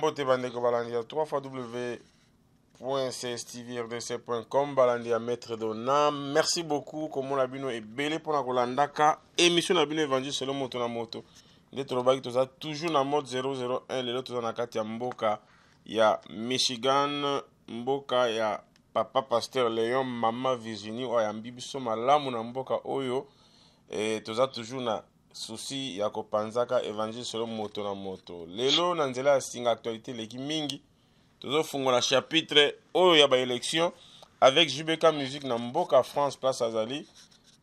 Mbote Bandeko Balandia 3w.cstvrdc.com Balandia Maître Dona. Merci beaucoup. Comme on a vu, et belé pour la Kolandaka. Émission la bino évangile selon moto na moto. Des trobaki toza toujours na mode 001. Les autres na kati ya Mboka. Ya Michigan. Mboka ya Papa Pasteur Léon. Mama Virginie. Oya Mbibiso malamu na Mboka Oyo. Et toza toujours na souci ya kopanzaka évangile selon moto na moto. Lelo na nzela ya singa actualité leki mingi. Tozo fungola chapitre oyo ya ba élection avec JBK Musique na Mboka France place Azali.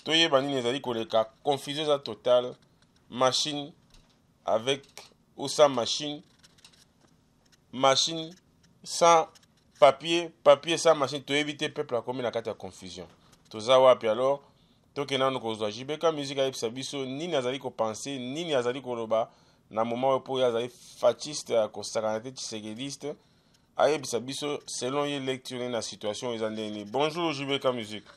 Toye bani nezali koleka confusion za total machine avec ou sans machine sans papier sans machine to éviter peuple à commettre na kati ya confusion. Toza wapi alors tokena no kozwa JBK Musique ayebisa biso nini azali kopenser nini azali koloba na moment opo azali fasciste kosakana te tshisekediste ayebisa biso selon ye lecture na situation ezandeni. Bonjour JBK Musique.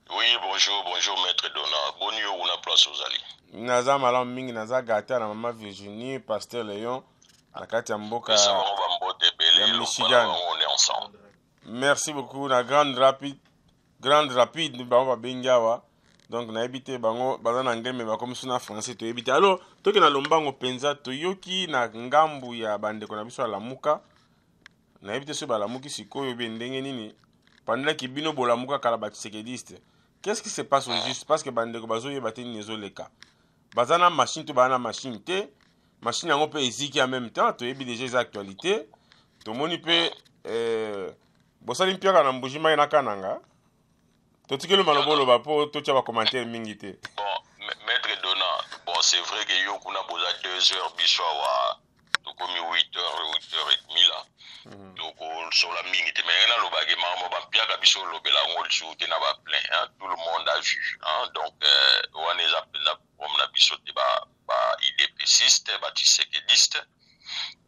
Oui, bonjour Maître Dona. Bonne yo una place aux ali. Naza malam mingi naza gata na Mama Virginie, Pasteur Léon na kati ya Mboka ya Michigan. On est ensemble. Merci beaucoup na grande rapide bango babengawa. Donc na ebité bango baza na ngeme ba comme suna français to ebité. Alors toke na lombango penza toyoki na ngambu ya bandeko na biso la muka. Na ebité so ba la muki sikoyo be ndenge nini pendant ki bino bolamuka kala ba tshisekediste. Qu'est-ce qui se passe au juste parce que bandeko bazo yeba te nezoleka. Bazana machine to bana machine te machine yango pe eziki en même temps to ebi déjà les actualités. To moni pe bosali mpiaka na mbujima na kananga. Totikelo malobolo ba po to tia ba commentaire mingi te. Bon, Maître Dona, bon c'est vrai que yo kuna boza 2 heures biswa to komi 8h30 là. Donc sur la mingi te mais na lobage mama ba mpiaka biso lobela ngol su te na ba plein hein, tout le monde a vu hein. Donc on les appelle na biso te ba idépéciste ba tshisekediste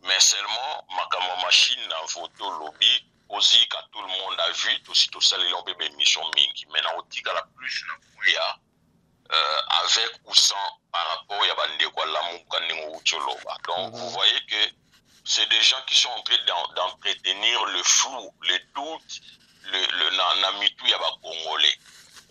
mais seulement makamo machine na photo lobby aussi quand tout le monde a vu aussi tout ça les lobby émission mingi maintenant on dit la plus na kuya avec ou sans par rapport ya bande kwa la muka ningo ucholoba. Donc vous voyez que c'est des gens qui sont en train d'entretenir le flou, le doute, le namitou ya ba congolais.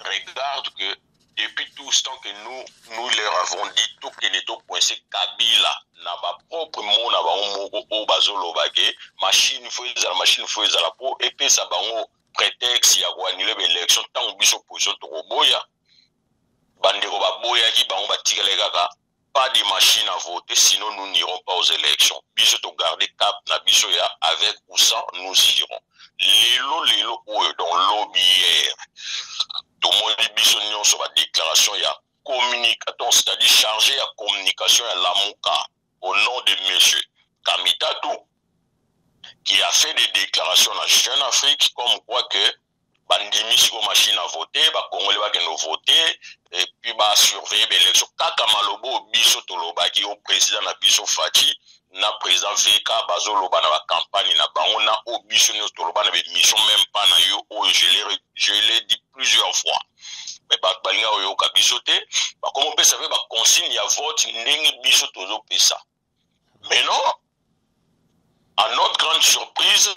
Regarde que depuis tout ce temps que nous leur avons dit tout que les tout coincé Kabila na ba propre mot na ba moko o bazolo bagé machine faut la po et puis ça bango prétexte ya ko annuler l'élection tant biso opposition to boya bandeko ba boya ki bango batikale kaka pas de machine à voter sinon nous n'irons pas aux élections. Biso to garder cap na biso ya avec ou sans nous irons. Lelo dans lobby hier. Tout le monde biso nyon sur la déclaration ya communication c'est-à-dire chargé à communication à Lamuka au nom de monsieur Kamitatou qui a fait des déclarations dans Jeune Afrique comme quoi que bandimi siko machine à voter ba congolais ba keno voter et puis ba surveiller l'élection kaka malobo biso tolobaki au président na biso Fati na président VK bazoloba na ba campagne na bango na o biso no toloba na mission même pas na yo o je l'ai dit plusieurs fois mais ba balinga oyo ka biso te ba comment peut savoir ba consigne ya vote ndenge biso tozo pesa. Mais non, à notre grande surprise,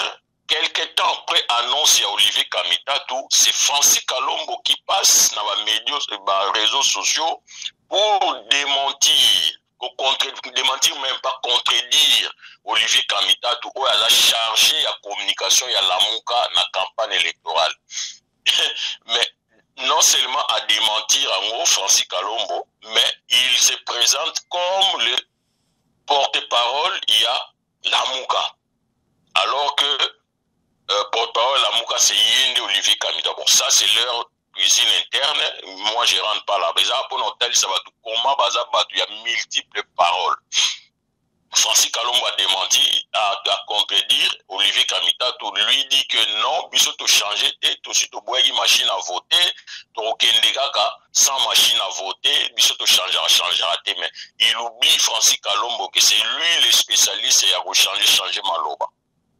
quelque temps après annonce à Olivier Kamitatou, c'est Francis Kalombo qui passe dans les médias et les réseaux sociaux pour démentir, même pas contredire Olivier Kamitatou où elle a chargé la communication et la Lamuka dans la campagne électorale. Mais non seulement à démentir en gros Francis Kalombo, mais il se présente comme le porte-parole, il y a Lamuka. Alors que porte-parole Lamuka c'est Yende Olivier Kamita. Bon, ça c'est leur cuisine interne. Moi je rentre pas là. Mais ça pour notre tel ça va tout comment il y a multiples paroles. Francis Kalombo a démenti, à contredire Olivier Kamita, tout lui dit que non, biso to changer et tout si to boye machine à voter, to kendekaka sans machine à voter, biso to changera mais il oublie Francis Kalombo que c'est lui le spécialiste et a changer maloba.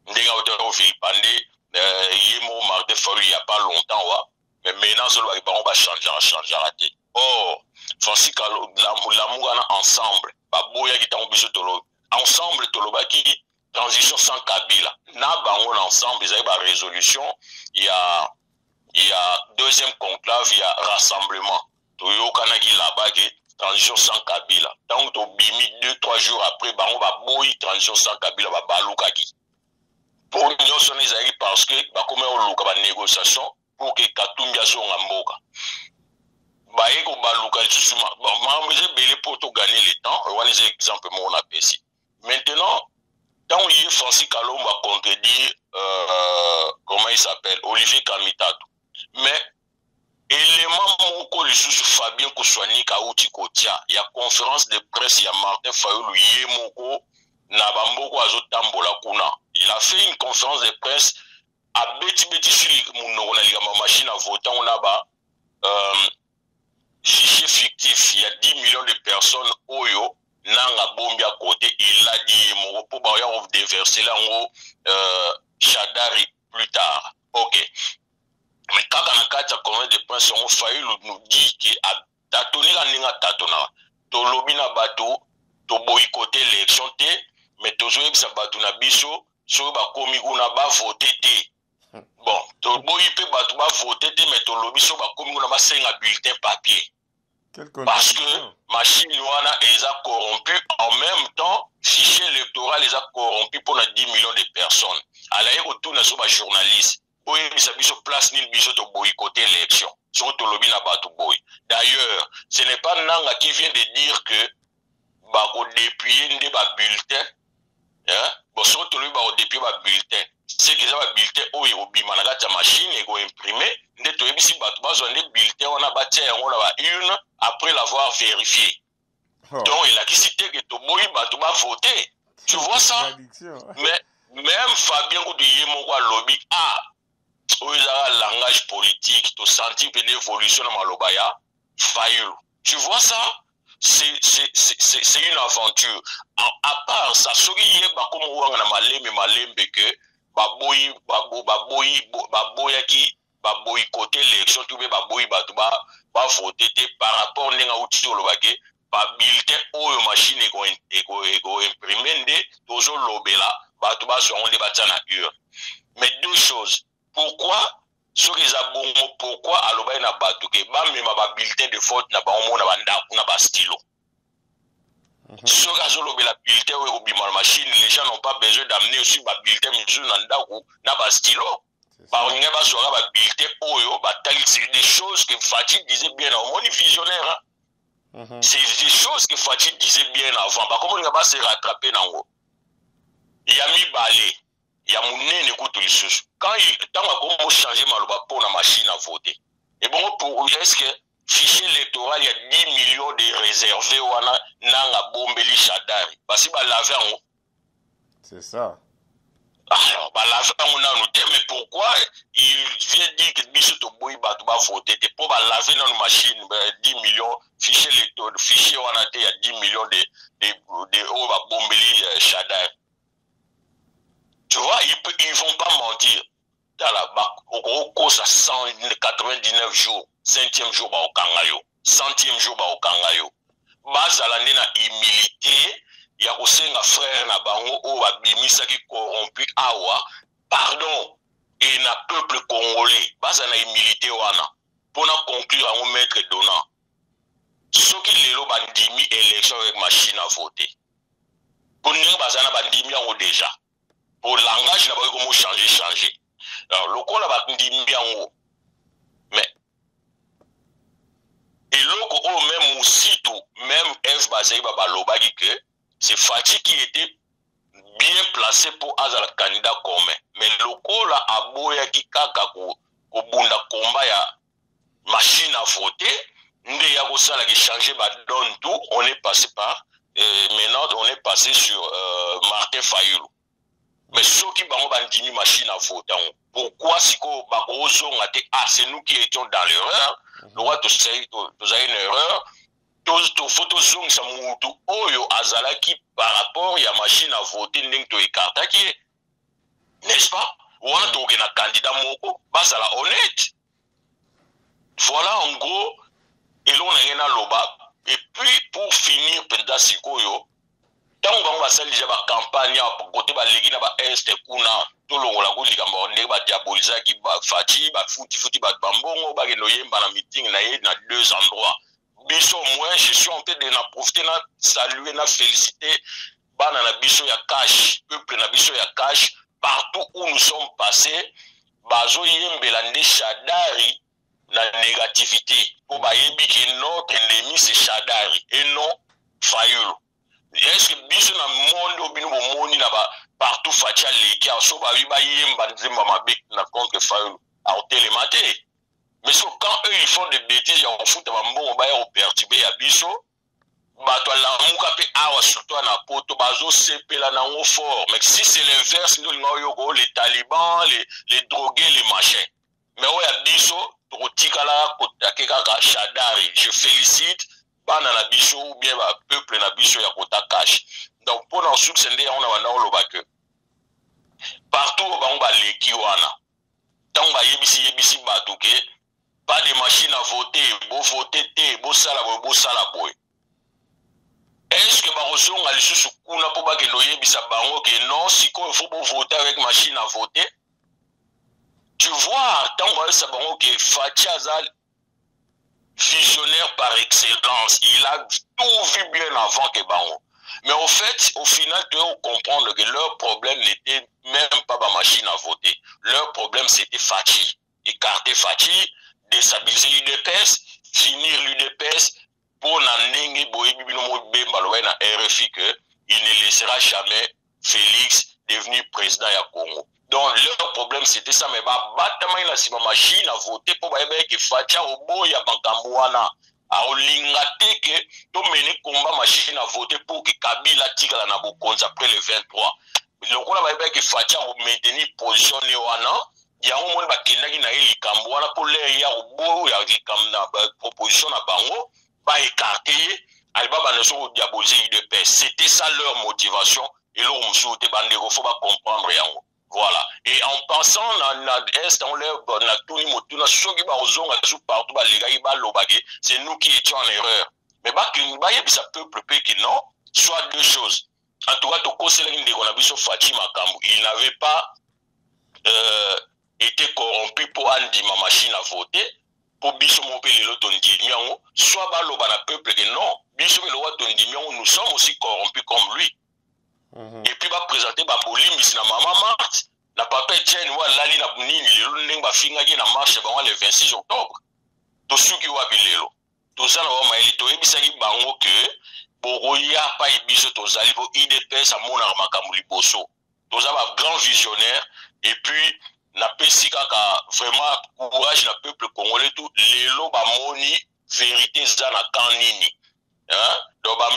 Ndega au Philippande, yemo marde fallu il y a pas longtemps wa, mais maintenant solo on va changer. Or, Francis Kalombo l'amour ensemble, ba boya qui t'ont biso to ensemble tolobaki transition sans Kabila. Na bango ensemble, ils avaient la résolution, il y a deuxième conclave, il y a rassemblement. Toyo Kanagi là-bas, transition sans Kabila. Donc, to bimi 2-3 jours après, bango ba boy transition sans Kabila, ba balukaki. Pour nous, son les parce que, ba comme on luka ba négociation pour que Katumbi soit en mboka. Ba eko baluka susuma. Bon, ma j'ai belé pour to gagner le temps. On a des exemples mon appétit. Maintenant, quand il est Francis Kalomba contredit, comment il s'appelle, Olivier Kamitatou. Mais élément moko lisusu Fabien Koussouani Kauti Kotia, il y a conférence de presse, il y a Martin Fayulu Yemoko Nabamboko Azotambola Kuna. Il a fait une conférence de presse à Beti sur la machine à voter, on a fichier fictif, il y a 10 millions de personnes Oyo Nanga bombi à côté, il a dit Yemoko pour bailler déverser là en Chadari plus tard. Ok. Mais quand on a quatre conférences de presse, on failli nous dit que tatoni la ninga tatona, to lobby na bateau, to boycotter l'élection té, mais to jouer sa bateau na biso, so ba komi kuna ba voter té. Bon, to boype bateau ba voter té, mais to lobby so ba komi kuna ba senga bulletin papier. Parce que machine wana les a corrompus en même temps, fichier électoral les a corrompus pour 10 millions de personnes. À la retour na so ba journaliste. Oui, mais place ni biso to boycotter l'élection. Surtout lobby na batu boy. D'ailleurs, ce n'est pas Nanga qui vient de dire que ba ko dépuyer ndé ba bulletin. Hein? Bon, surtout lui ba ko dépuyer ba bulletin. C'est que ça ba bulletin oyo obima na kati machine et ko imprimer ndé to ebisi batu ba zo ndé bulletin on a batia yango na ba une après l'avoir vérifié. Oh. Donc il a qui cité que to boy batu ba voter. Tu vois ça? Mais même Fabien Koudouye lobby où il a un langage politique, tu sens une évolution dans Malobaya, Fayulu. Tu vois ça? C'est une aventure. À part ça, ce qui est comme on a malé que boycotter l'élection, tout va voter par rapport à outil au lobake, par bulletin ou machine égo imprimé, toujours l'obéla, tu vas sur un débat mais deux choses. Pourquoi ceux qui ont pourquoi à l'obéi na batuke ba même ba bulletin de vote na ba omo na banda na ba stylo. Ceux qui ont la bulletin ou bima machine, les gens n'ont pas besoin d'amener aussi ba bulletin misu na ndaku na ba stylo. Par une ba sora ba bulletin oyo ba tali c'est des choses que Fatih disait bien avant, on est visionnaire. C'est des choses que Fatih disait bien avant. Ba comment on va se rattraper nango. Il y a mis balé. Il y a mon écoute les choses. Quand on a changé pour la machine à voter, et bon, pour est-ce que fichier électoral, il y a 10 millions de réservés ou n'a bombeli chadari. Parce que laver en haut. C'est ça. Alors, laver en haut, mais pourquoi il vient dire que Bissou Toboui va voter? Pour laver dans une machine, 10 millions, fichier électoral, fichier on a il y a 10 millions de bombeli chadari. Tu vois, ils ne vont pas mentir. Dans la BAC, au cours de 199 jours, 5e jour, au Kangayo, 100e jour, au Kangayo. Bas à l'année, na humilité, il y a aussi un frère na bango, ou abimisa qui corrompu, awa, pardon, et na peuple congolais. Bas à la humilité, wana, pour conclure à un maître donnant. Ceux qui les bandimi élection avec machine à voter. Pour nous, bas à la bandimi en déjà. Pour le langage, là-bas, comment changer. Alors, le coup, là-bas, on dit bien en haut. Mais, et l'autre, même aussitôt, même F. Bazaï Babaloba dit que c'est Fatih qui était bien placé pour avoir le candidat commun. Mais le coup, là, à Boya qui kaka ko bunda combat ya machine à voter, nous, il y a ça qui changé, donne tout, on est passé par, maintenant, on est passé sur Martin Fayulu. Mais ceux qui ont une machine à voter, pourquoi si c'est nous qui étions dans l'erreur, nous avons une erreur, tout photo zoom ça moutou oyo azalaki par rapport à la machine à voter n'importe écarta qui est, n'est-ce pas? Ou on a un candidat moko, bah ça la honnête. Voilà en gros, et l'on a rien à l'oba. Et puis pour finir, pendant Sikoyo, Tant qu'on va salir ba campagne côté ba legi na ba est kuna to longola ko likambo ndenge ba diaboliser ki ba fati ba futi ba bambongo ba keno yemba na meeting na ye na deux endroits biso moi je suis en train de na profiter na saluer na féliciter bana na biso ya cash peuple na biso ya cash partout où nous sommes passés bazo yembela nde Shadari na négativité pour ba yebi que notre ennemi c'est Shadari et non Fayulu. Est-ce que biso na monde obino bomoni na ba partout fatia leki aso ba bi ba yemba nzemba mabe na contre Fayulu a télématé. Mais quand eux ils font des bêtises en foot ba mbongo ba ya perturber ya biso bato la muka pe awa surtout na poto bazo sepela na ngo fort. Mais si c'est l'inverse nous yoko les talibans les drogués les machins. Mais ouais ya biso to tikala ko takeka ka Shadari. Je félicite bana na biso ou bien ba peuple na biso ya kota cash. Donc pour nous succéder on a wana oloba que partout ba ngba leki wana tant ba yebisi bato ke pas de machine à voter bo voter te bo sala boy. Est-ce que ba resonga lisusu kuna po ba ke no yebisa bango ke non siko il faut bo voter avec machine à voter. Tu vois tant ba sa bango ke Fatia Zal visionnaire par excellence. Il a tout vu bien avant que Bango. Mais au fait, au final, tu dois comprendre que leur problème n'était même pas ma machine à voter. Leur problème, c'était Fati. Écarter Fati, déstabiliser l'UDPS, finir l'UDPS, pour n'enlever na RFI que il ne laissera jamais Félix devenir président du Congo. Donc leur problème c'était ça, mais batama ina sima machine à voter pour baye que Fatia obo ya bankamwana a olingate que to mener combat machine à voter pour que Kabila tigala na bokonza après le 23. Donc on a baye que Fatia o maintenir position ne wana ya o mon bakendaki na likambo wana pour les ya obo ya likamna proposition na bango ba écarter alba banaso diaboliser UDPS. C'était ça leur motivation et leur moussouté bandeko faut pas comprendre yango. Voilà. Et en passant dans l'Est, on a tout le monde, c'est nous qui étions en erreur. Mais ça peuple qui non, soit deux choses. En tout cas, il n'avait pas été corrompu pour Andi ma machine à voter. Pour Bisso Mopé l'autondi, soit Balobana peuple que non, Bisso l'autondi, nous sommes aussi corrompus comme lui. Et puis va présenter Baboli Misna Mama Marthe na papa Etienne wa lali na bunini lelo ndenge ba finga ki na marche ba le 26 octobre to suki wa bilelo to sala wa maili to ebisa ki bango que boroya pa ibiso to zali bo IDPS amona makambu liboso to za ba grand visionnaire et puis na pesika ka vraiment courage na peuple congolais tout lelo ba moni vérité za na kanini. Donc ba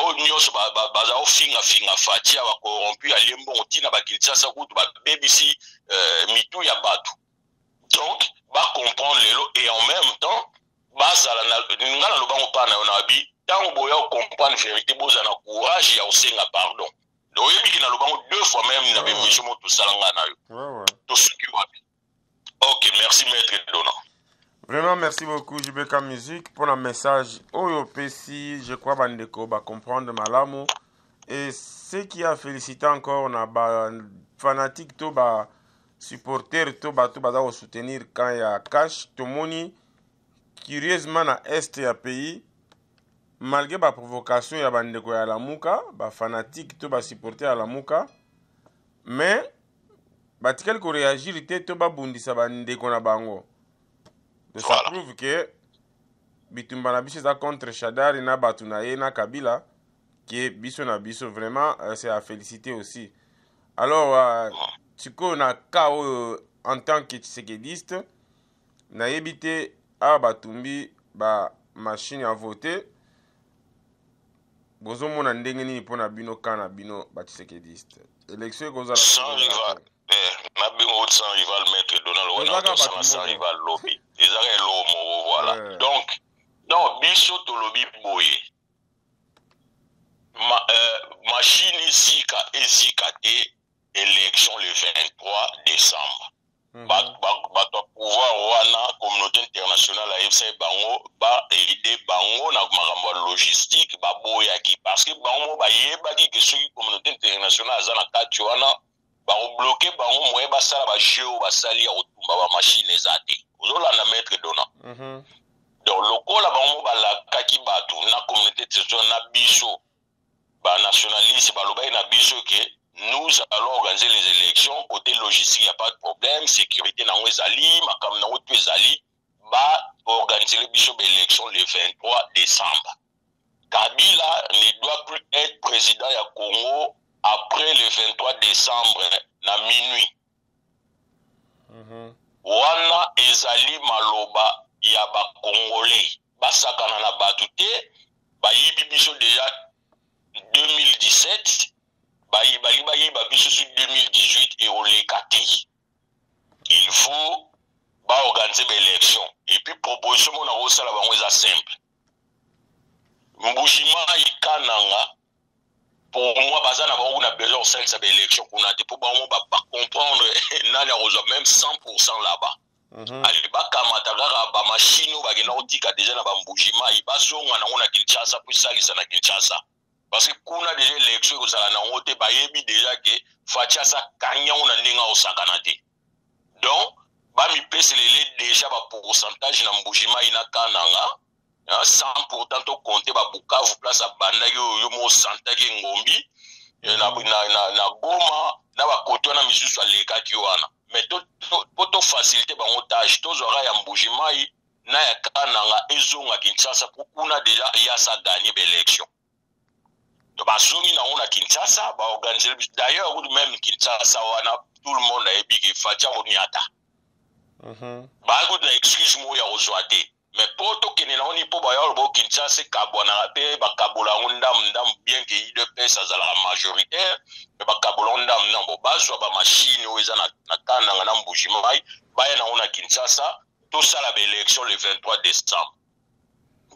onyoso ba za ofinga Fatia ba corrompu alembo otina ba kilitsasa kutu ba BBC mitu ya batu. Donc ba comprendre lelo et en même temps ba sala na ngala lobango pa na onabi tango boya comprendre vérité boza na courage ya osenga pardon. Donc yebi na lobango deux fois même na bémission tout salanga na yo. To suki wapi. OK, merci maître Dona. Vraiment, merci beaucoup, JBK Musique, pour le message. OYOPC, je crois, Bandeko, va comprendre Malamu. Et ce qui a félicité encore, on a fanatique, tout va supporter, tout va soutenir quand il y a cash, tout le monde, curieusement, dans l'Est du pays, malgré la provocation, il y a Bandeko à la Mouka, fanatique, tout va supporter à la Mouka. Mais, quelqu'un qui réagit, tout va bundisa Bandeko na bango. Ça prouve que bitumba na biso contre Shadari na batu na ye na Kabila que biso na biso vraiment c'est à féliciter aussi. Alors tu connais na cas en tant que tshisekediste na yebite a batumbi ba machine à voter bozo mona ndenge nini pona bino kana bino ba tshisekediste élection ko za sans rival sans rival maître Donald sans rival lobby. Ils ont l'homme, voilà. Donc, non, biso to lobby boye. Machine ici ka élection le 23 décembre. bato pouvoir wana communauté internationale ayebisa bango baide bango na makambo ya logistique baboyaki parce que bango bayebaki ke soki communauté internationale aza na kati wana bakobloke bango moye basala bajeo basali ya kotumba bamashine eza te ozolanda maître dona donc lokola bango balakaki bato na communauté internationale na biso banationaliste balobaki na biso ke nous allons organiser les élections côté logistique, il n'y a pas de problème, sécurité dans les alliés, makam dans les alliés, va organiser les élections le 23 décembre. Kabila ne doit plus être président du Congo après le 23 décembre, na minuit. Wana ezali maloba ya ba Congolais. Basakana na batute, ba yibi biso déjà 2017. Biso 2018 et au Lekati. Il faut organiser l'élection. Et puis proposition mon a ça la simple. Mbushima ikananga pour moi bazana on a besoin de cette élection qu'on a pour pas comprendre nani a même 100% là-bas. Ali ba kamatagara ba machine ba gena otika déjà na ba Mbushima ibasonga na ona Kinshasa pour ça na Kinshasa. Parce que kuna déjà l'élection kozala na ngote bayebi déjà que Fatiasa kanya on a ndinga osakanate. Donc ba mi peselele déjà ba pourcentage na Mbujima ina kananga 100% to compter ba Bukavu place a banda yo mo santaki ngombi na Goma na ba koto na misusu aleka ki wana. Mais to faciliter ba montage to zora ya Mbujima na ya kananga ezonga Kinshasa pour kuna déjà ya sa gagner l'élection. Basumi na on a Kinshasa ba organiser d'ailleurs même Kinshasa wana tout le monde a ebi ki fatia oniata ba ko na excuse mo ya ozwate mais poto kene na oni po ba ya bo Kinshasa kabona pe ba kabola ndam bien que il de pesa za la majoritaire mais ba kabola ndam nambo bazwa ba machine o eza na kana na Mbujima ba ya na on a Kinshasa tout ça la élection le 23 décembre.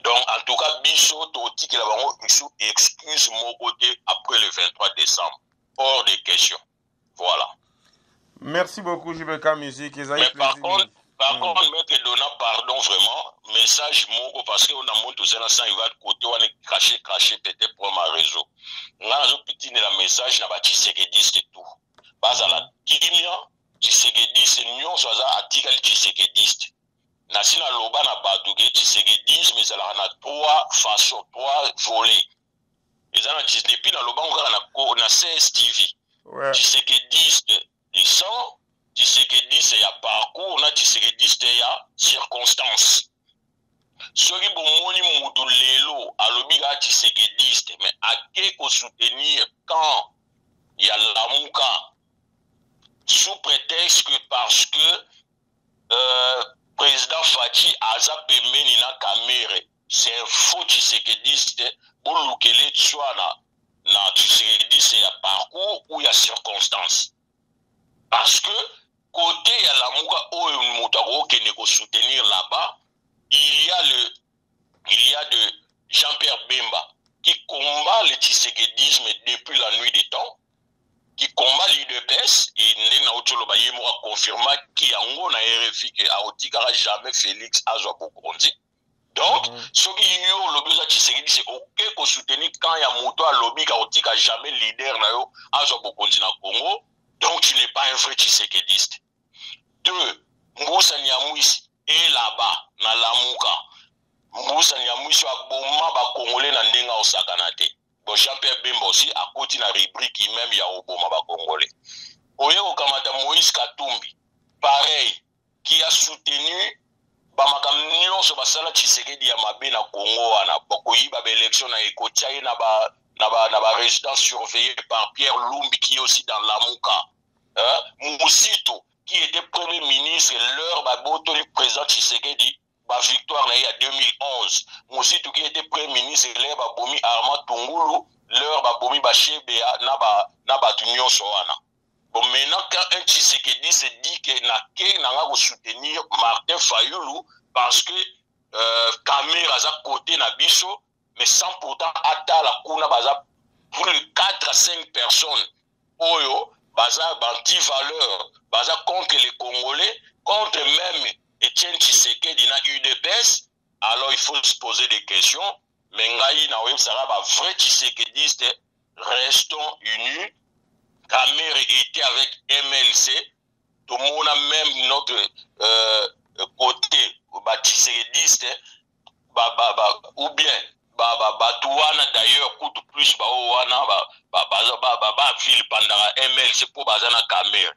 Donc, en tout cas, biso toti que la bango excuse mon côté après le 23 décembre. Hors de question. Voilà. Merci beaucoup, JBK Musique. Mais par contre, Maître Dona, pardon vraiment, message mon parce qu'on a monté tout ça, il va de côté, on est caché peut-être pour ma réseau. On a un petit message, on a bâti Tshisekedi et tout. Bas à la Kimia, Tshisekedi, c'est nous, soit à Tigali Tshisekedi. Nasina loba na batuke Tshisekedi mais ça a trois façons, trois volets. Et ça depuis na loba on a 16 TV. Tshisekedi du sang, Tshisekedi c'est ya parcours, on a Tshisekedi c'est ya circonstance. Soki bomoni mutu lelo alobi ga Tshisekedi mais à qui ko soutenir quand il y a Lamuka sous prétexte que parce que président Fati aza pemeni na kamere c'est un faux Tshisekedi pour lukele tswana na Tshisekedi c'est ya parcours ou ya circonstance parce que côté ya Lamuka oyo mutako kene ko soutenir là-bas il y a de Jean-Pierre Bemba qui combat le Tshisekedisme depuis la nuit des temps, qui combat l'UDPS, et Nautoloba Yemo a confirmé qu'il y a un RFI qui a otikara jamais Félix Azwa Bokondi. Donc, ce qui y a le besoin de Tshisekedi, c'est ok pour soutenir quand il y a un moto à lobby qui a otika jamais leader na yo Azwa Bokondi na Congo, donc tu n'es pas un vrai Tshisekediste. Deux, Moussa Nyamwisi est là-bas, na Lamuka. Moussa Nyamwisi a bomba ba Congolais na ndenga osakanate. Bon, Jean-Pierre Bemba aussi a continué la rubrique même ya oboma ba Congolais. Oye Okamata Moïse Katumbi, pareil, qui a soutenu Bamakamnion sur Basala Tshisekedi ya mabe na Congo wana bokoyi ba élection na Ekotiaye na ba résidence surveillée par Pierre Lumbi qui est aussi dans Lamuka. Moussito qui était premier ministre l'heure baboto du président Tshisekedi ba victoire na ya 2011. Moussito qui était premier ministre l'heure babomi Armand Tungulu l'heure babomi ba Chebea na ba Tunyon Soana. Bon, maintenant, quand un Tshisekedi se dit que n'a pas soutenir Martin Fayoulou parce que Kamera a côté na biso, mais sans pourtant attendre la Kuna baza pour les 4 à 5 personnes, Oyo, baza banti valeur, baza contre les Congolais, contre même Etienne Tshisekedi na UDPS, alors il faut se poser des questions. Mais ngai na web sera ba vrai Tshisekediste, restons unis. Kamer était avec MLC, tout le monde a même notre côté ba Tshisekediste, ou bien Touana d'ailleurs coûte plus Wana ville pendant MLC pour bazana Kamer.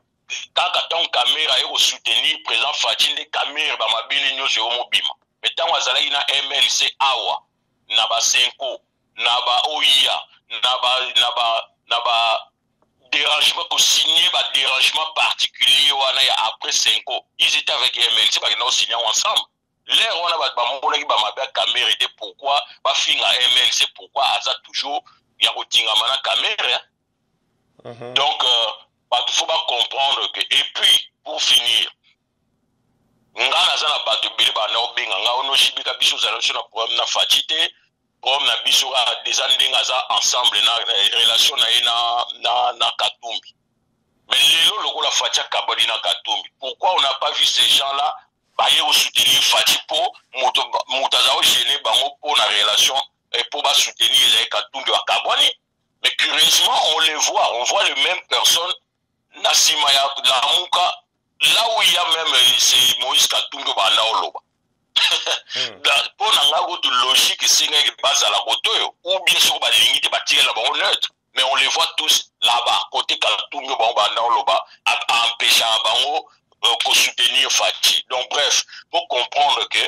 Kaka ton Kamer a soutenir président Fatine Kamer ba mabili nyo sur mobima. Mais tant wazala ina MLC awa na ba Senko na ba Oia na ba dérangement ko signé ba dérangement particulier wana ya après Senko. Ils étaient avec MLC ba na signé ensemble. L'air on a ba mona ki ba mabia Kamer était pourquoi ba finga MLC pourquoi aza toujours ya kotinga mana Kamer. Donc il faut pas comprendre que et puis pour finir ngana zana bato bele ba na obenga nga ono shibika biso za na problème na fatite problème na biso a des andenga za ensemble na relation na Katumbi mais lelo lokola fatia kabali na Katumbi pourquoi on n'a pas vu ces gens là ba ye soutenir Fati po motaza o gêner bango pour la relation et pour ba soutenir les Katumbi wa Kaboni mais curieusement on voit les mêmes personnes Nasima ya Lamuka, là où il y a même c'est Moïse Katumbi Banaoloba. Pour n'avoir de logique, c'est une base à la côte, ou bien sûr, la limite est là-bas neutre. Mais on les voit tous là-bas, côté Katumbi Banaoloba, à empêcher à Bango pour soutenir Fati. Donc, bref, pour comprendre que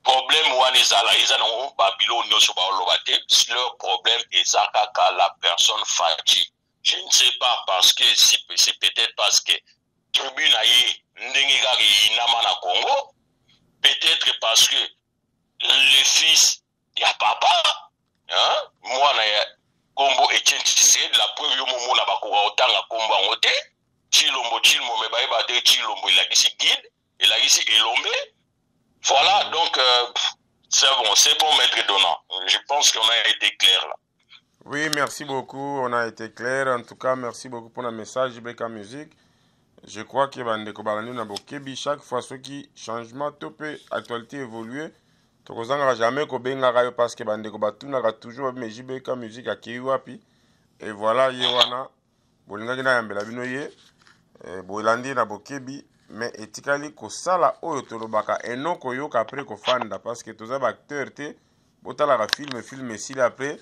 problème ou anezala ils ont Babylone leur problème est la personne Fati. Je ne sais pas parce que c'est peut-être parce que tribune aye ndengigari inama na Congo, peut-être parce que le fils ya papa, hein, moi na Kombo Etienne Tshisekedi la preuve yo momo na bakoka otanga Kombo ngote, Chilombo me baeba de Chilombo il a gisi guide, il a gisi Elombe. Voilà, donc c'est bon maître Donnant. Je pense qu'on a été clair là. Oui, merci beaucoup, on a été clair. En tout cas, merci beaucoup pour le message JBK Musique. Je crois que Bandeko Balani na bokebi chaque fois ce qui changement topé actualité évoluer. Tokozanga jamais ko benga rayo parce que Bandeko Batuna toujours mais JBK Musique a kiwapi. Et voilà yewana bolinga na yambela bino ye bolandi na bokebi mais etikali ko sala oyo tolobaka enoko yoka après ko fanda parce que toza ba acteur te botala ka film ici après.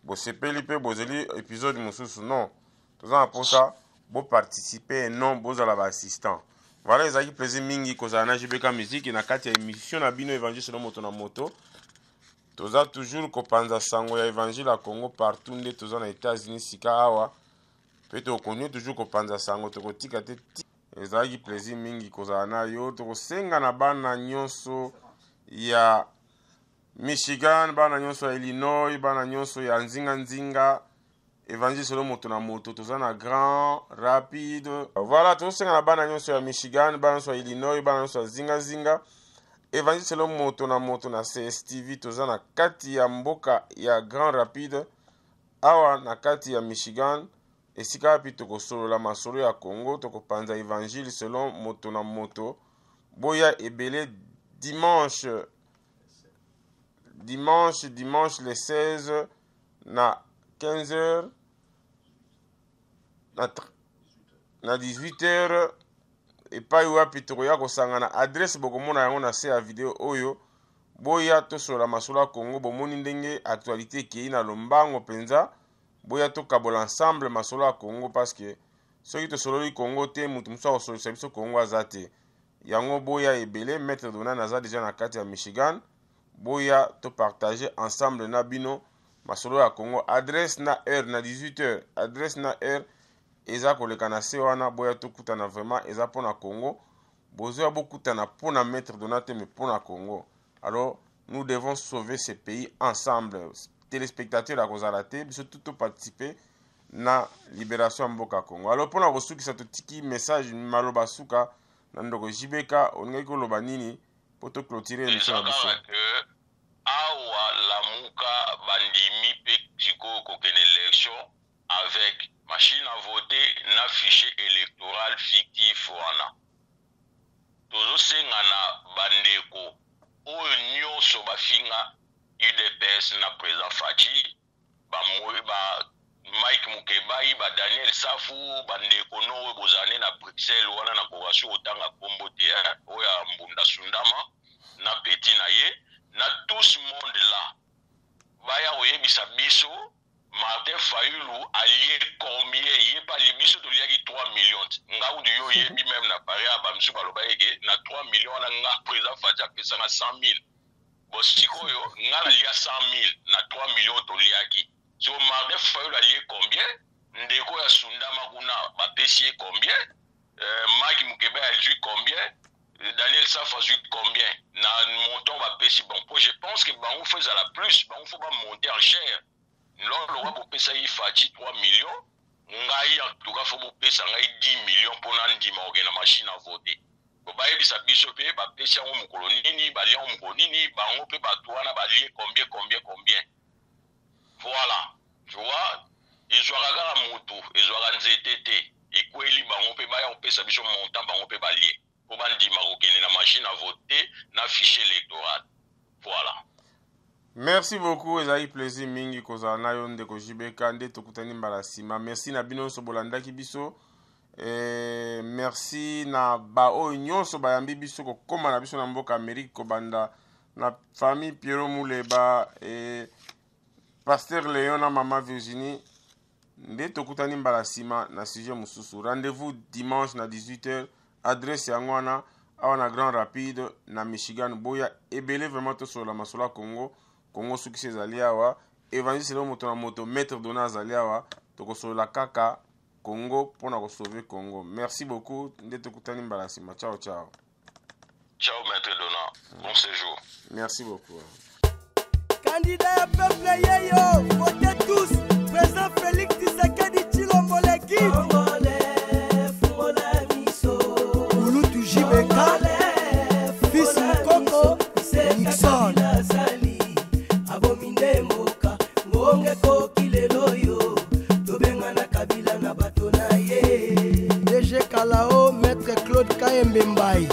Bo sepeli pe bozeli épisode mosusu non toza pour ça bo participer non bozala ba assistant voilà ezaki plaisir mingi kozala na JBK Musique na kati ya émission na bino évangile selon moto na moto toza toujours kopanza sango ya évangile à Congo partout nde toza na États-Unis sika awa pe tokonyo toujours kopanza sango tokotika te ezaki plaisir mingi kozala na yo tokosenga na bana nyonso ya Michigan, bana nyonso ya Illinois, bana nyonso ya nzinga évangile selon moto na moto toza na Grand Rapide. Voilà, tosenga na bana nyonso ya Michigan, bana nyonso ya Illinois, bana nyonso ya zinga évangile selon moto na CSTV toza na kati ya mboka ya Grand Rapide awa na kati ya Michigan esika pi tokosolola masolo ya Congo tokopanza évangile selon moto na moto boya ebele dimanche le 16 na 15h na 18h epai wapi tokoya kosangana adresse bokomona yango na se ya video oyo boya tosola masolo ya Congo bomoni ndenge actualité ekei na lombango penza boya tokabola ensemble masolo ya Congo parce que soki tosololi Congo te mutu mosusu akosolisa biso Congo aza te yango boya ebele maître Donat aza déjà na kati ya Michigan boya to partager ensemble na bino masolo ya Congo adresse na heure na 18h adresse na heure eza koleka na se wana boya tokutana vraiment eza pona Congo bozoya bokutana pona maître Donat mais pona Congo. Alors nous devons sauver ce pays ensemble. Téléspectateurs la kozala te biso tout participer na libération mboka Congo. Alors pona kosukisa totiki message maloba suka na ndoko JBK onengaki koloba nini po to clôturer émission ya biso. Awa Lamuka bandimi pe tiko kokene élection avec machine à voter na fichier électoral fictif PDS na président Fachi Mike Mukebai Daniel Safu Bandekono bozane na Bruxelles wana na korasu otanga kombo te oya Mbunda Sundama na Petit na ye na tout ce monde là baya oyebisa biso Martin Fayulu allié combien yé pas les biso to liaki 3 millions nga udu yo yebi même na Paris ba msu baloba yeke na 3 millions na nga président Facha pesa na 100 000 bo sikoyo nga na lia 100 000 na 3 millions to liaki so Martin Fayulu allié combien ndeko ya Sundama kuna ba pesier combien Mike Mukebe a joué combien Daniel Saf a joué combien na montant ba pesi bon je pense que on fait à la plus on faut pas monter en chair. Lors le roi pesa y Fachi 3 millions, ngai en tout cas faut pesa ngai 10 millions pour n'andima na machine à voter. Bo ba yebi sa biso pe ba pesa o mukoloni ni ba lia o mukoloni ba on pe ba toana ba lier combien. Voilà. Tu vois, ils ont regardé moto, ils ont nzetete, et kweli ba on pe ba ya pesa biso montant ba on pe ba lier. Pour bandima na machine à voter, na fichier électoral. Voilà. Merci beaucoup, ezali plaisir mingi kozala na yo ndeko Jibeka nde tokutani mbala sima. Merci na bino so bolandaki biso. Merci na ba oyo nyonso bayambi biso kokoma na biso na mboka Amerique kobanda na famille Pierrot Muleba Pasteur Léon na Mama Virginie nde tokutani mbala sima na sujet mususu. Rendez-vous dimanche na 18h. Adresse yango wana awa na Grand Rapide na Michigan boya ebele vraiment to sur la masola Congo suki ezali awa Évangile le moto na moto maître Dona azali awa tokosola kaka Congo pona ko sauver Congo. Merci beaucoup nde tokutani mbala sima. Ciao ciao. Ciao maître Dona. Bon séjour. Merci beaucoup. Candidat à peuple yeyo, votez tous. Président Félix Tshisekedi Tshilombo l'équipe. Mulutu Jibeka, fils Mukoko, Nixon. DG Kalao, Maître Claude Kayembe Mbaye.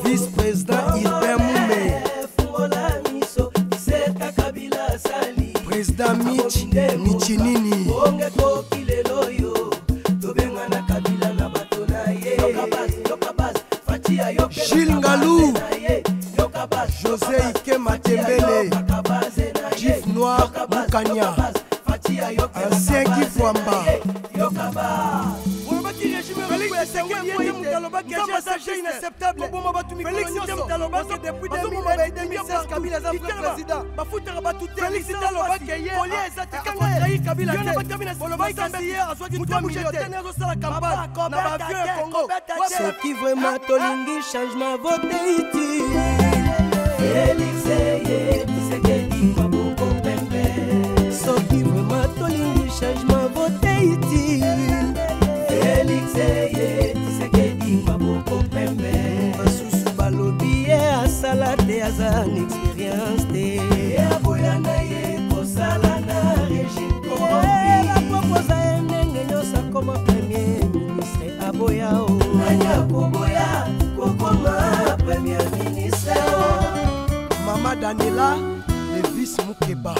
Vice-président Hilbert Moumé. Président Michinini. Gilles Ngalou. José Ike Matembele. Gif Noir Moukania. Ancien Kifwamba. Ce qui vraiment tolingi changement voté utile. Félix Tshisekedi maboko pembe. Ce qui vraiment tolingi changement voté utile. Félix Tshisekedi maboko pembe. Basusu balobi asala te azan expérience te. Aboya na ye kosala na régime corrompu. La proposa ndenge nyosa comme premier ministre aboya o. Nanya koboya kokoma premier ministre. Mama Daniela, le vice Mukeba.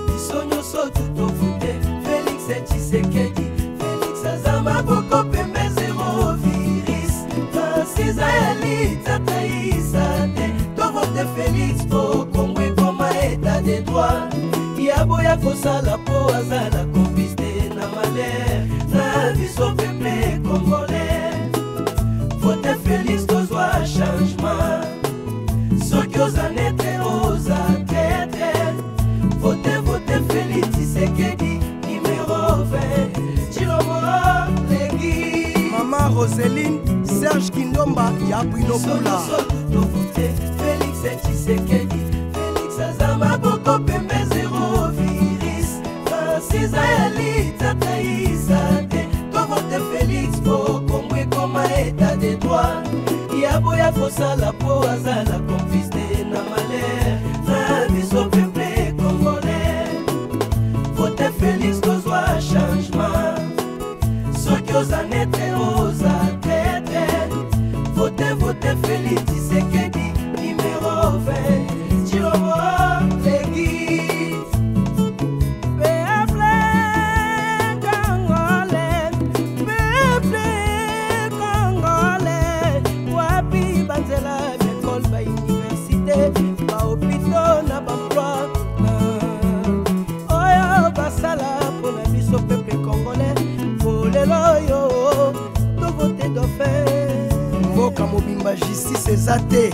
Bisonyo so tout au voté. Félix Tshisekedi. Félix Azama boko pembe zéro virus. Francis Ayali tata isate. To vote Félix to Kongwe koma état de droit. Yaboya kosala po azala compiste na malheur. Na biso peuple congolais. Vote Félix tozwa changement. Soki ozanete ozakete. Vote Félix Tshisekedi numéro 20. Tshilombo l'équipe. Maman Roseline, Serge Kindomba, Yabino Kula. Vote Félix Tshisekedi. Félix Azama boko pembe zéro virus. Francis Ayali tata isate. To vote Félix po Kongwe koma état de droit. Yaboya kosala po azala confiste na malheur. Na biso peuple congolais. Vote Félix tozwa changement. Soki ozanete ozakete. Vote Félix Tshisekedi Zate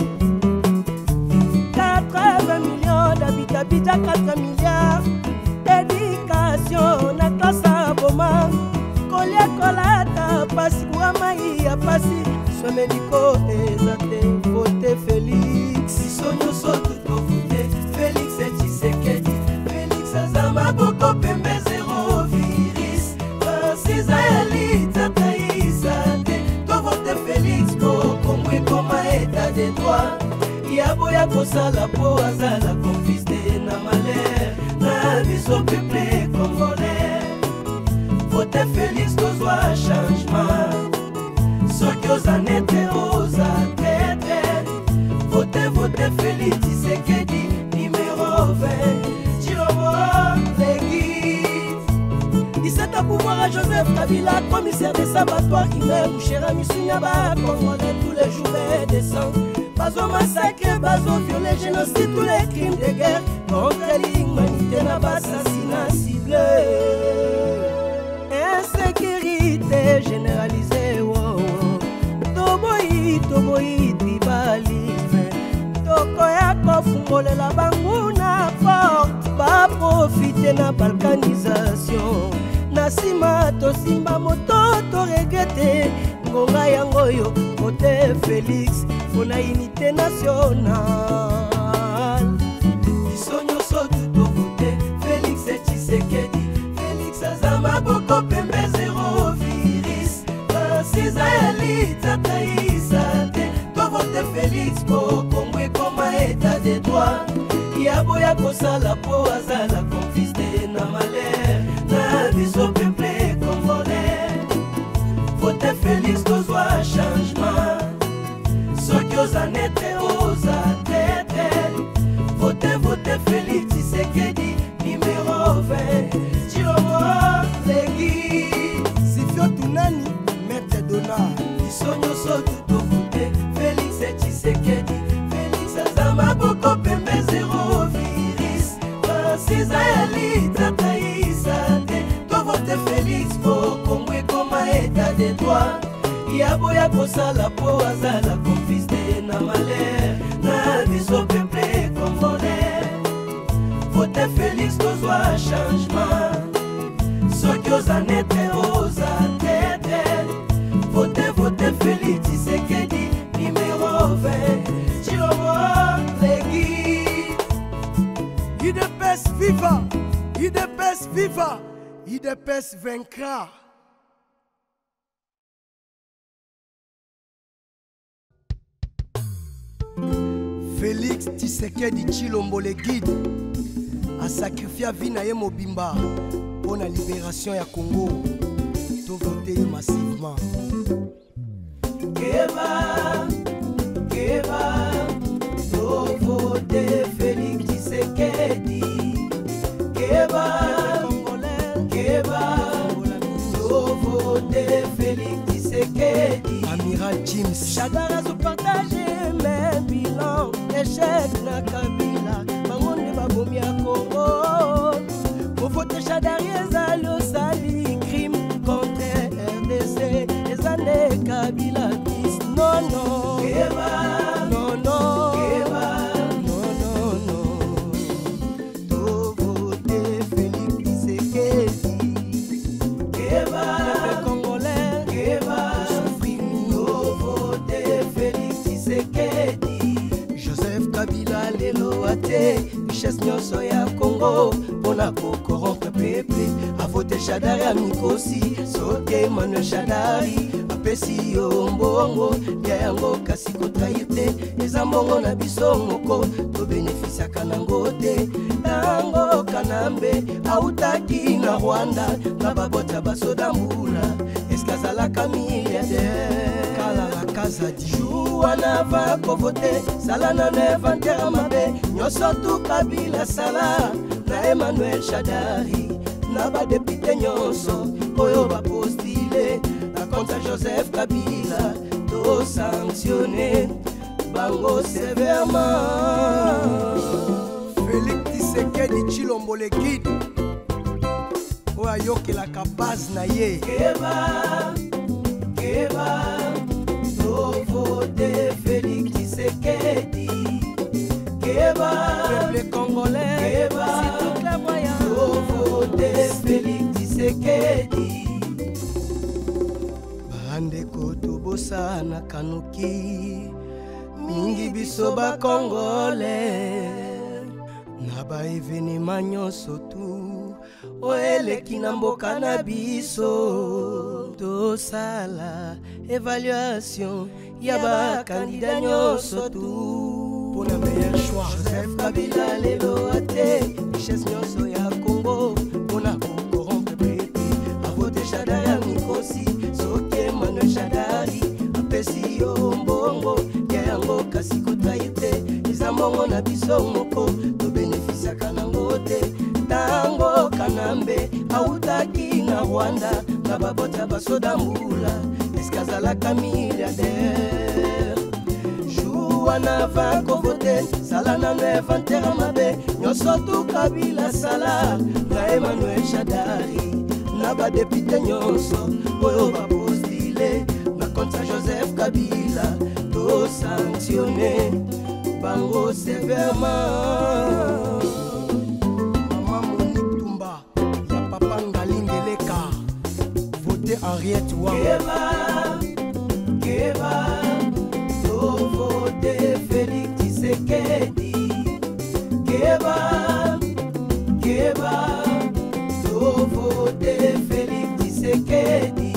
80 millions d'habitants, 4 milliards. Éducation na classe à Boma. Kolia kolata, pasi kuamai ya pasi. Someniko ezate, vote Félix. Sonyo soto to vote Félix et Tshisekedi. Félix azama boko pembe zéro virus. Francis ayali tataisate. To vote Félix boko mwe koma état de droit. Yaboya kosala po azala confisté na malheur. Na biso peuple congolais. Vote Félix tozwa changement. Soki ozanete ozatete. Vote Félix Tshisekedi numéro 20. Chilomo les guides. 17 ans pouvoir à Joseph Kabila, commissaire des abattoirs humains. Mouchera Misunyaba, Congolais tous les jours et descend. Bazo massacre, bazo violé, génocide, tous les crimes de guerre. Contre l'humanité, n'a pas assassinat ciblé. Insécurité généralisée, wow. Toboyi, tribalisme. Tokoya kofungolela bangu na porte. Ba profiter na balkanisation. Na sima tosimba moto to regrette. Ngonga yango yo, vote Félix. Pour la unité nationale. Sonyo soto to vote Félix et Tshisekedi. Félix azama boko pembe zéro virus. Francis ayali tataisate. To vote Félix boko mwe koma état de droit. Yaboya kosala po azala confisté na malheur. Na biso peuple congolais. Vote Félix tozwa changement. Soki ozanete ozatete. Vote Félix Tshisekedi numéro 20. Chilomo les guides. Sifio Tunani, Maître Donald. Sonyo soto to vote Félix et Tshisekedi. Félix azama boko pembe zéro virus. Francis ayali tataisate. To vote Félix boko mwe koma état de droit. Yaboya kosala po azala confisté na malheur. Na biso peuple congolais. Vote Félix tozwa changement. Soki ozanete ozatete. Vote Félix Tshisekedi numéro 20. Chilomo les guides. UDPS viva, UDPS viva, UDPS vaincra. Félix Tshisekedi Tshilombo le guide a sacrifié vie na ye mobimba pour la libération ya Congo. To voter massivement. Keba, to voter Félix Tshisekedi. Keba, to voter Félix Tshisekedi. Amiral James Chadara sous partager mes bilans. Échec na Kabila, bangonde babomi à Congo. Pour voter Chadari ezali osali crime contre RDC. Les années Kabila disent non, non. Keba, non, non. Keba, non, non, non. To voter Félix Tshisekedi. Keba, le Congolais. Keba, souffrir. To voter Félix Tshisekedi. Joseph Kabila lelo ate richesse nyonso ya Congo pona kokorompre peuple a voter Chadari ya mikosi soki Emmanuel Chadari apesi yo mbongo lia yango kasi kotrahir te eza mbongo na biso moko tobénéficiaka nango te yango Kanambe autaki na Rwanda na babota basoda mbula eske azalaka milliardaire kala na kaza dijour wana va kovote sala na inventaire mabe nyonso tu Kabila sala na Emmanuel Chadari na badepute nyonso oyo bapostile na contre Joseph Kabila to sanctionne bango sévèrement. Félix Tshisekedi Tshilombo le guide oyo ayokelaka base na ye. Keba, to voter Félix Tshisekedi. Keba, peuple congolais, Keba, si toute la moyenne, voter Félix Tshisekedi. Bandeko tobosa na kanuki, mingi biso ba congolais, na ba evenema nyonso tu, oeleki na mboka na biso. Tosala évaluation ya ba candidat nyonso tu, pour le meilleur choix. Joseph Kabila lelo ate, richesse nyonso ya Congo, pona corrompre pepe, a voté Shadari Mikosi, soke Manuel Shadari, apesi yo mbongo, ya yango kasi kotaite, izambongo na biso moko, to bénéficia kanango te, tango kanambe, autaki na Rwanda, na babota basoda mbula, eskazalaka milliardaire. Wana vanko vote, sala na nevantera mabe, nyonso tu Kabila sala, na Emmanuel Shadari, na ba député nyonso, oyo ba postile, na contre Joseph Kabila, to sanctionné, bango sévèrement. Maman Monique Tumba, ya papa Ngalingeleka, vote Henriette Wamba. Keba, voter Félix Tshisekedi. Keba, Keba, voter Félix Tshisekedi.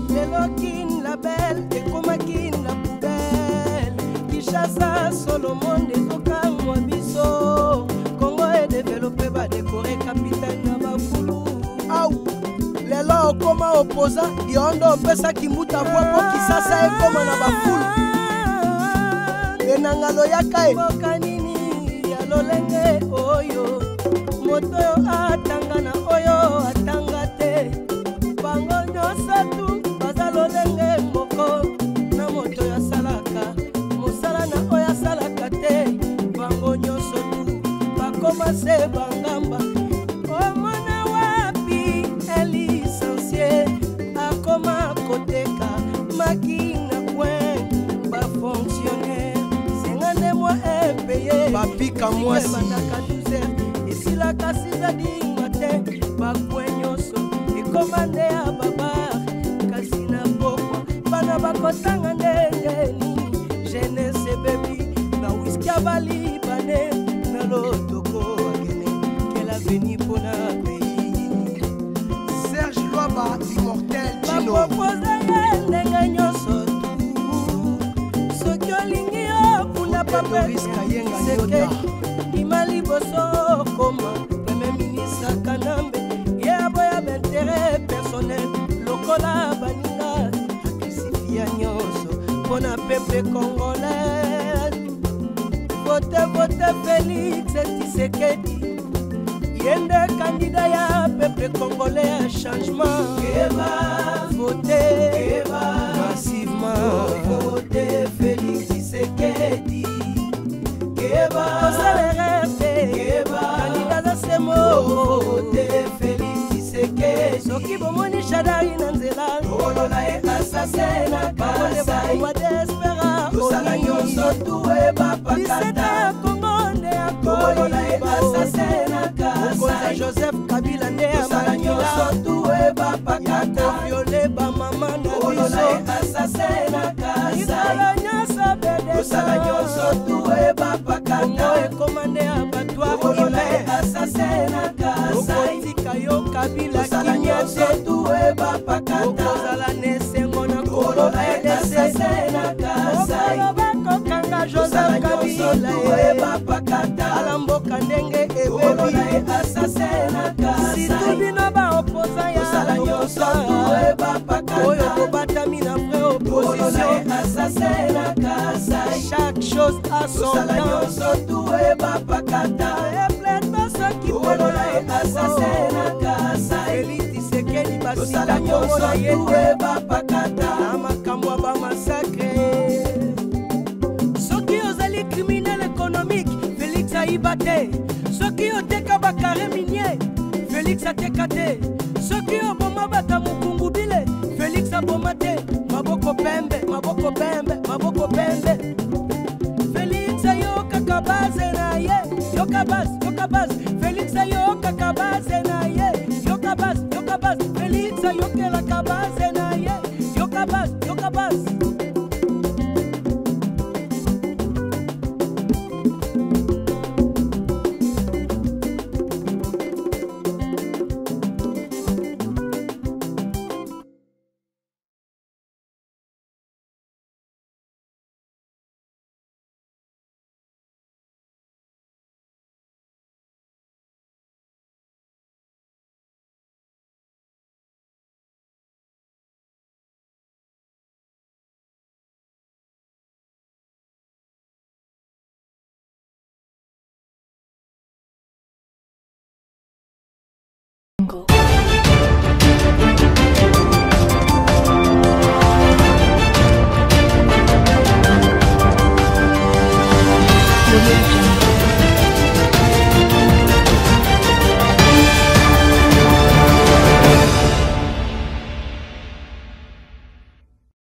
Lelokin la belle, ekomakin la poubelle. Kishasa, Solomon, Ezokangwa biso. Congo est développé, va décorer capitaine na bafulu. Aou! Lelo okoma opposant, yondo opesa kimuta voix pour Kisasa ekoma na bafulu. Enanga loyaka mboka nini ya lolenge oyo, moto yo atanga na oyo atanga te, bango nyonso tu baza lolenge moko, na moto ya salaka mosala na oyo asalaka te, bango nyonso tu bakoma se bangamba. Omona wapi elisensie akoma koteka makina kwen bafonctionnaire bapika mwasi bandaka 12h esilaka 6h du matin, bakwe nyonso ekomande ya babar kasi na pokwa bana bakotanga ndenge nini, jeunesse ebebi na wiski ya balibane na lotoko akene kela veni mpona pays. Serge Lwaba immortel Dino bapropose ye ndenge nyonso tu, soki olingi yo puna paperiska yenga nyota imali boso koma premier ministre Kanambe ya boya d'intérêt personnel lokola baninga akisifia nyonso pona peuple congolais. Vote Félix Tshisekedi, yende candidat ya peuple congolais à changement. Keba, voter Keba, massivement. Voter Félix Tshisekedi. Keba, Keba, candidat à ces mots. Voter Félix Tshisekedi. Soki bomoni Shadari na nzela, olola e assassina Kasai. Wa despera, osala nyonso tuwe bapakata. Kongonde olola e assassina Kasai. Joseph Kabila nde osala nyonso tuwe bapakata. Viole ba mama na biso. Olola e assassina Kasai. Isala nyonso bede. Osala nyonso tuwe bapakata. Kongo e komande abattoir. Olola e assassina Kasai. Okotika yo Kabila kinyate tuwe bapakata. Okozala nesengo na Olola e assassina Kasai. Okokanga Joseph Kabila tuwe bapakata. Ala mboka ndenge ebebi assassina Kasai. Situ bino ba opposa ya osala nyonso tuwe bapakata. Oyo kobatami na vrai opposition assassina Kasai. Chaque chose à son temps. Osala nyonso tuwe bapakata. Epleto soki olola e assassina Kasai. Félix Tshisekedi basila nyonso tuwe bapakata. Na makambo ya bamasakre. Soki ozali criminel économique, Félix ayiba te. Soki oteka bakare minier, Félix ateka te. Soki oboma bata mukungu bile, Félix aboma te. Maboko pembe, maboko pembe, maboko pembe. yokabas Félix ayokaka base na ye yokabas Félix ayokela kabase na ye yokabas